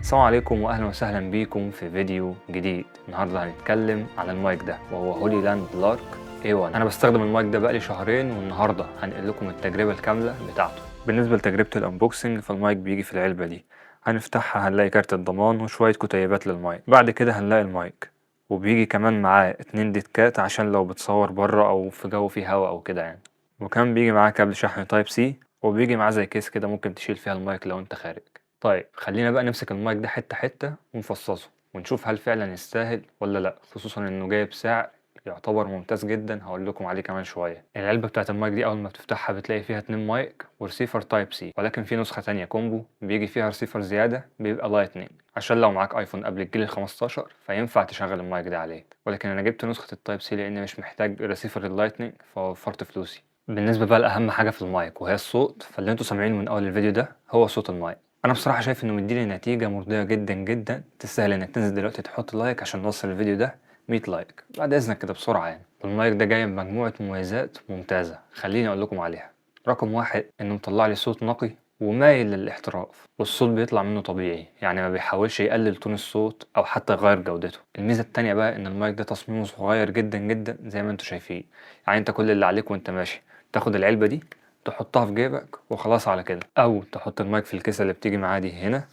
السلام عليكم واهلا وسهلا بيكم في فيديو جديد. النهارده هنتكلم عن المايك ده وهو هولي لاند لارك A1. انا بستخدم المايك ده بقالي شهرين، والنهارده هنقل لكم التجربه الكامله بتاعته. بالنسبه لتجربه الانبوكسنج فالمايك بيجي في العلبه دي، هنفتحها هنلاقي كارت الضمان وشويه كتيبات للمايك. بعد كده هنلاقي المايك، وبيجي كمان معاه 2 ديسكات عشان لو بتصور بره او في جو فيه هوا او كده يعني. وكان بيجي معاه كابل شحن تايب سي، وبيجي معاه زي كيس كده ممكن تشيل فيها المايك لو انت خارج. طيب خلينا بقى نمسك المايك ده حتة حتة ونفصصه ونشوف هل فعلا يستاهل ولا لا، خصوصا انه جايب سعر يعتبر ممتاز جدا. هقول لكم عليه كمان شوية. العلبة بتاعت المايك دي اول ما بتفتحها بتلاقي فيها 2 مايك ورسيفر تايب سي، ولكن في نسخة تانية كومبو بيجي فيها رسيفر زيادة بيبقى لايتنينج، عشان لو معاك ايفون قبل الجيل ال 15 فينفع تشغل المايك ده عليه. ولكن انا جبت نسخة التايب سي لاني مش محتاج رسيفر اللايتنينج فوفرت فلوسي. بالنسبة بقى لأهم حاجة في المايك وهي الصوت، فاللي انتوا سامعينه من أول الفيديو ده هو صوت المايك. أنا بصراحة شايف إنه مديني نتيجة مرضية جدا جدا، تستاهل إنك تنزل دلوقتي تحط لايك عشان نوصل الفيديو ده 100 لايك بعد إذنك كده بسرعة يعني. المايك ده جاي بمجموعة مميزات ممتازة، خليني أقول لكم عليها. رقم واحد، إنه مطلع لي صوت نقي ومايل للاحتراف، والصوت بيطلع منه طبيعي، يعني ما بيحاولش يقلل تون الصوت أو حتى يغير جودته. الميزة التانية بقى إن المايك ده تصميمه صغير جدا جدا زي ما انتوا شايفين، يعني انت كل اللي عليك وانت ماشي تاخد العلبة دي تحطها في جيبك وخلاص على كده، او تحط المايك في الكيسة اللي بتيجي معاه دي هنا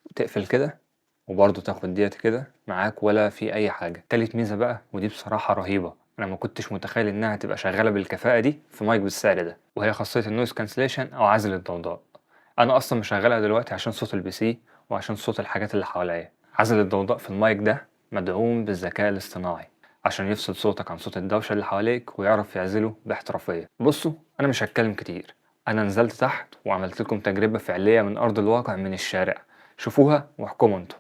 وتقفل كده، وبرضه تاخد ديت كده معاك ولا في اي حاجة. تالت ميزة بقى ودي بصراحة رهيبة، انا ما كنتش متخيل انها تبقى شغالة بالكفاءة دي في مايك بالسعر ده، وهي خاصية النويز كانسليشن او عزل الضوضاء. انا اصلا مشغلها دلوقتي عشان صوت البي سي وعشان صوت الحاجات اللي حواليا. عزل الضوضاء في المايك ده مدعوم بالذكاء الاصطناعي عشان يفصل صوتك عن صوت الدوشة اللي حواليك ويعرف يعزله باحترافية. بصوا انا مش هتكلم كتير، انا نزلت تحت وعملت لكم تجربة فعلية من ارض الواقع من الشارع، شوفوها واحكموا انتوا.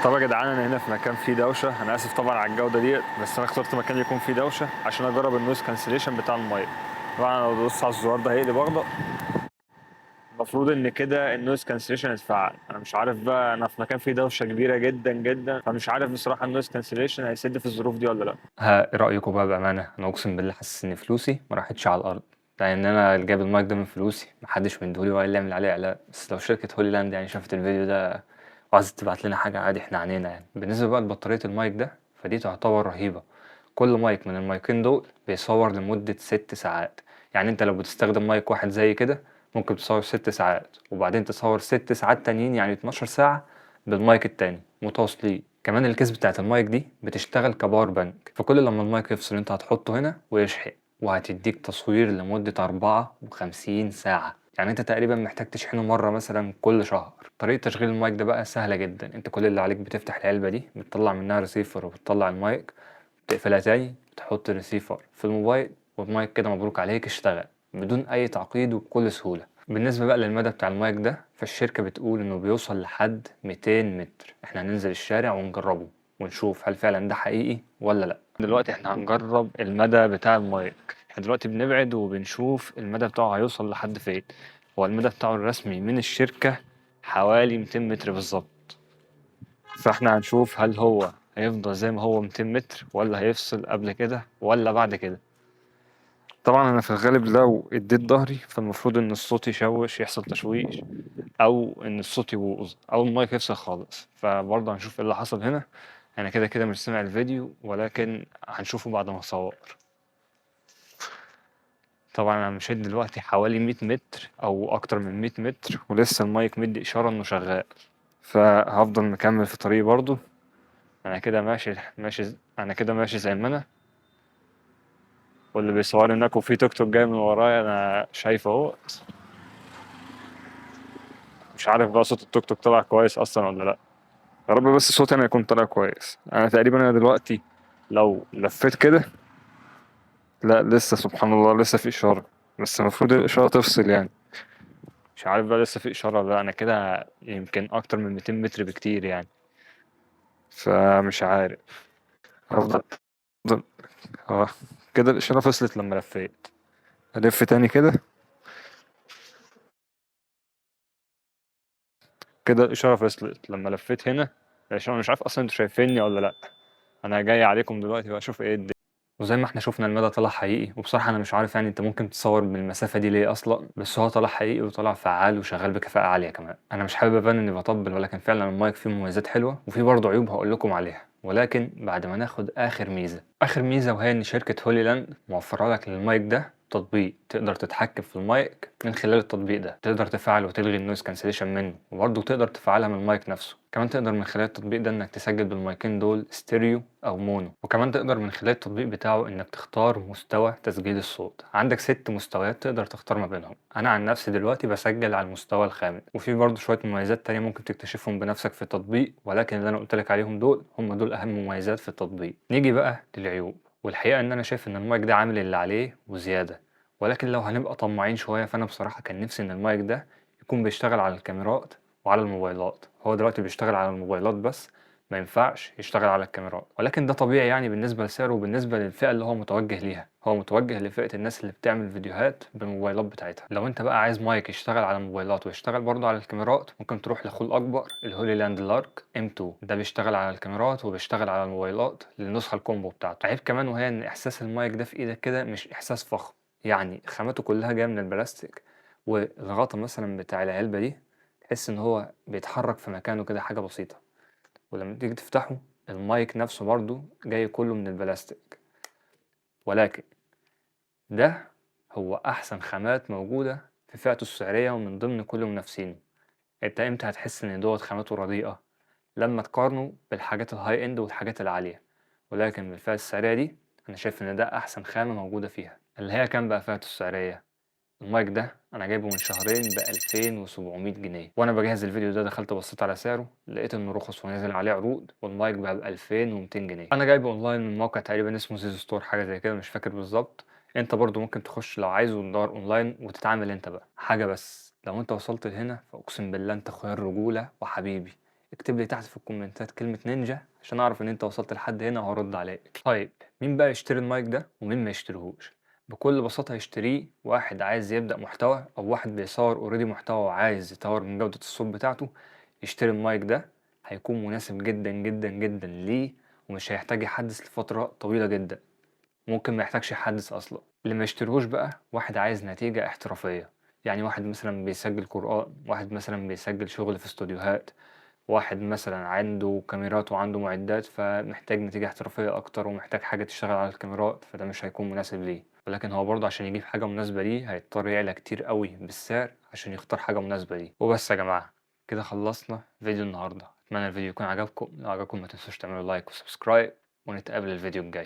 طب يا جدعان انا هنا في مكان فيه دوشه، انا اسف طبعا على الجوده ديت، بس انا اخترت مكان يكون فيه دوشه عشان اجرب النويز كانسليشن بتاع المايك. طبعا لو دوست على الزرار ده هيقلب اخضر، المفروض ان كده النويز كانسليشن اتفعل. انا مش عارف بقى، انا في مكان فيه دوشه كبيره جدا جدا، فمش عارف بصراحه النويز كانسليشن هيسد في الظروف دي ولا لا. ها ايه رايكم بقى بامانه؟ انا اقسم بالله حاسس ان فلوسي ما راحتش على الارض، لان انا اللي جايب المايك ده من فلوسي، محدش مديهولي ولا اللي يعمل عليه اعلان. بس لو شركه هولي لاند يعني شافت الفيديو ده وعايزة تبعت لنا حاجة عادي احنا عنينا يعني. بالنسبة بقى لبطارية المايك ده فدي تعتبر رهيبة. كل مايك من المايكين دول بيصور لمدة 6 ساعات، يعني انت لو بتستخدم مايك واحد زي كده ممكن تصور 6 ساعات وبعدين تصور 6 ساعات تانيين، يعني 12 ساعة بالمايك التاني متواصلين. كمان الكيس بتاعت المايك دي بتشتغل كباور بانك، فكل لما المايك يفصل انت هتحطه هنا ويشحن، وهتديك تصوير لمدة 54 ساعة. يعني انت تقريبا محتاج تشحنه مرة مثلا كل شهر. طريقة تشغيل المايك ده بقى سهلة جدا، انت كل اللي عليك بتفتح العلبة دي، بتطلع منها ريسيفر وبتطلع المايك، تقفلها تاني، تحط الريسيفر في الموبايل، والمايك كده مبروك عليك اشتغل بدون اي تعقيد وبكل سهولة. بالنسبة بقى للمدى بتاع المايك ده فالشركة بتقول انه بيوصل لحد 200 متر. احنا هننزل الشارع ونجربه ونشوف هل فعلا ده حقيقي ولا لا. دلوقتي احنا هنجرب المدى بتاع المايك، احنا دلوقتي بنبعد وبنشوف المدى بتاعه هيوصل لحد فين. هو المدى بتاعه الرسمي من الشركة حوالي 200 متر بالظبط، فاحنا هنشوف هل هو هيفضل زي ما هو 200 متر ولا هيفصل قبل كده ولا بعد كده. طبعا انا في الغالب لو اديت ظهري فالمفروض ان الصوت يشوش، يحصل تشويش، او ان الصوت يبوظ او المايك يفصل خالص، فبرضه هنشوف ايه اللي حصل هنا. انا كده كده مش سامع الفيديو ولكن هنشوفه بعد ما اصور. طبعا انا مشيت دلوقتي حوالي 100 متر او اكتر من 100 متر ولسه المايك مدي اشارة انه شغال، فهفضل مكمل في طريقي برضه. انا كده ماشي انا كده ماشي زي ما انا، واللي بيصور هناك وفي توك توك جاي من ورايا انا شايفه اهو. مش عارف بقى صوت التوك توك طلع كويس اصلا ولا لا. يا رب بس صوتي انا يكون طلع كويس. انا تقريبا انا دلوقتي لو لفيت كده، لا لسه سبحان الله لسه في اشاره، بس المفروض الاشاره تفصل يعني. مش عارف بقى لسه في اشاره ولا لا. انا كده يمكن اكتر من 200 متر بكتير يعني، فمش عارف. افضل افضل اه كده الاشاره فصلت لما لفيت. الف تاني كده، كده الاشاره فصلت لما لفيت هنا. الاشاره مش عارف اصلا انتوا شايفيني ولا لا. انا جاي عليكم دلوقتي بقى اشوف ايه الدنيا. وزي ما احنا شفنا المدى طلع حقيقي، وبصراحة انا مش عارف يعني انت ممكن تصور بالمسافة دي ليه اصلا، بس هو طلع حقيقي وطلع فعال وشغال بكفاءة عالية كمان. انا مش حابب ابان اني بطبل، ولكن فعلا المايك فيه مميزات حلوة وفيه برضه عيوب هقول لكم عليها، ولكن بعد ما ناخد اخر ميزة وهي ان شركة هولي لاند موفرة لك للمايك ده تطبيق تقدر تتحكم في المايك من خلال التطبيق ده، تقدر تفعل وتلغي النويز كانسليشن منه، وبرضه تقدر تفعلها من المايك نفسه. كمان تقدر من خلال التطبيق ده انك تسجل بالمايكين دول ستيريو او مونو، وكمان تقدر من خلال التطبيق بتاعه انك تختار مستوى تسجيل الصوت. عندك 6 مستويات تقدر تختار ما بينهم. انا عن نفسي دلوقتي بسجل على المستوى الخامس، وفي برضه شوية مميزات تانية ممكن تكتشفهم بنفسك في التطبيق، ولكن اللي انا قلتلك عليهم دول هم دول اهم مميزات في التطبيق. نيجي بقى للعيوب، والحقيقة ان انا شايف ان المايك ده عامل اللي عليه وزيادة، ولكن لو هنبقى طماعين شوية فأنا بصراحة كان نفسي إن المايك ده يكون بيشتغل على الكاميرات وعلى الموبايلات. هو دلوقتي بيشتغل على الموبايلات بس، ما ينفعش يشتغل على الكاميرات، ولكن ده طبيعي يعني بالنسبة لسعره وبالنسبة للفئة اللي هو متوجه ليها. هو متوجه لفئة الناس اللي بتعمل فيديوهات بالموبايلات بتاعتها. لو انت بقى عايز مايك يشتغل على الموبايلات ويشتغل برضه على الكاميرات، ممكن تروح لاخوه الاكبر الهولي لاند لارك M2. ده بيشتغل على الكاميرات وبيشتغل على الموبايلات للنسخة الكومبو بتاعته. عيب كمان وهي ان احساس المايك ده في ايدك كده مش احساس فخم، يعني خامته كلها جاية من البلاستيك، والغطا مثلا بتاع العلبة دي تحس ان هو بيتحرك في مكانه كده حاجة بسيطة، ولما تيجي تفتحه المايك نفسه برضو جاي كله من البلاستيك. ولكن ده هو احسن خامات موجودة في فئته السعرية ومن ضمن كل منافسينه. انت امتى هتحس ان دوت خامته رديئة؟ لما تقارنه بالحاجات الهاي اند والحاجات العالية. ولكن بالفئة السعرية دي انا شايف ان ده احسن خامة موجودة فيها. اللي هي كام بقى فئته السعرية؟ المايك ده انا جايبه من شهرين ب2700 جنيه، وانا بجهز الفيديو ده دخلت بصيت على سعره لقيت انه رخص ونازل عليه عروض، والمايك بقى ب2200 جنيه. انا جايبه اونلاين من موقع تقريبا اسمه زيزو ستور حاجه زي كده، مش فاكر بالظبط. انت برضو ممكن تخش لو عايزه وتدور اونلاين وتتعامل انت بقى حاجه. بس لو انت وصلت لهنا فاقسم بالله انت اخويا الرجوله وحبيبي، اكتب لي تحت في الكومنتات كلمه نينجا عشان اعرف ان انت وصلت لحد هنا وهرد عليك. طيب مين بقى يشتري المايك ده ومين ما يشتريهوش؟ بكل بساطة يشتريه واحد عايز يبدأ محتوى، أو واحد بيصور اوريدي محتوى وعايز يطور من جودة الصوت بتاعته. يشتري المايك ده هيكون مناسب جدا جدا جدا ليه، ومش هيحتاج يحدث لفترة طويلة جدا، ممكن ما يحتاجش يحدث أصلا. اللي ما يشتريهوش بقى واحد عايز نتيجة احترافية، يعني واحد مثلا بيسجل قرآن، واحد مثلا بيسجل شغل في استوديوهات، واحد مثلا عنده كاميرات وعنده معدات فمحتاج نتيجة احترافية أكتر ومحتاج حاجة تشتغل على الكاميرات، فده مش هيكون مناسب ليه. ولكن هو برضه عشان يجيب حاجة مناسبة ليه هيضطر يعلى كتير قوي بالسعر عشان يختار حاجة مناسبة ليه. وبس يا جماعة، كده خلصنا فيديو النهاردة. أتمنى الفيديو يكون عجبكم. لو عجبكم ما تنسوش تعملوا لايك وسبسكرايب، ونتقابل الفيديو الجاي.